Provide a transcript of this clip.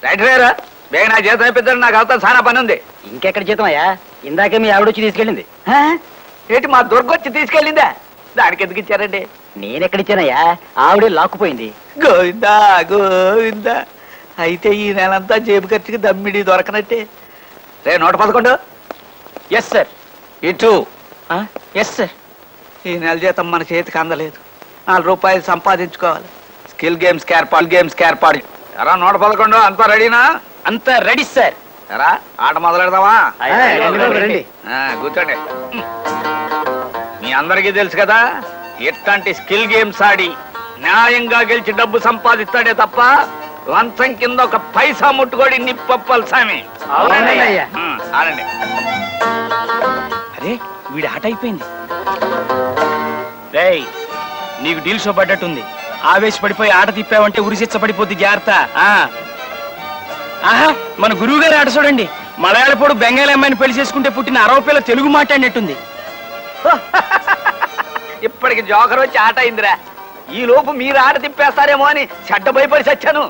Right వేరా బేగ నా జీతం అయిపోతాడు, నాకు అవుతా చాలా పని ఉంది. ఇంకెక్కడ జీతం అయ్యా? ఇందాకే మీ ఆవిడొచ్చి తీసుకెళ్ళింది. ఏంటి మా దుర్గొచ్చి తీసుకెళ్ళిందా? దానికి ఎందుకు ఇచ్చారండి? నేనెక్కడిచ్చానయ్యా? ఆవిడే లాక్కుపోయింది. గోవిందా గోవిందా, అయితే ఈ నెలంతా జేబు ఖర్చుకి దమ్మిడి దొరకనట్టే. రే 111. Yes sir. ఇటు ఎస్ సార్. ఈ నెల జీతం మన చేతికి అందలేదు. 4 రూపాయలు సంపాదించుకోవాలి. స్కిల్ గేమ్స్ ఏర్పాటు. ఎరా 111 అంతా రెడీనా? అంతా రెడీ సార్. ఎరా ఆట మొదలెడదామా? రండి. కూర్చోండి. మీ అందరికీ తెలుసు కదా, ఇట్లాంటి స్కిల్ గేమ్స్ ఆడి న్యాయంగా గెలిచి డబ్బు సంపాదిస్తాడే తప్ప లంచం కింద ఒక పైసా ముట్టుకోడి నిప్పప్పలు సామి. ఆడండి. అరే వీడి ఆట అయిపోయింది. రేయ్, నీకు డీల్ షో పడ్డట్టుంది. ఆవేశపడిపోయి ఆట తిప్పావంటే ఉరిశిచ్చబడిపోద్ది, జాగ్రత్త. ఆహా, మన గురువు గారి ఆట చూడండి. మలయాళపోడు బెంగాలీ అమ్మాయిని పెళ్లి చేసుకుంటే పుట్టిన 60 పిల్ల తెలుగు మాట్లాడినట్టుంది. ఇప్పటికి జోకర్ వచ్చి ఆట అయిందిరా. ఈ లోపు మీరు ఆట తిప్పేస్తారేమో అని చెడ్డ భయపడి చచ్చాను.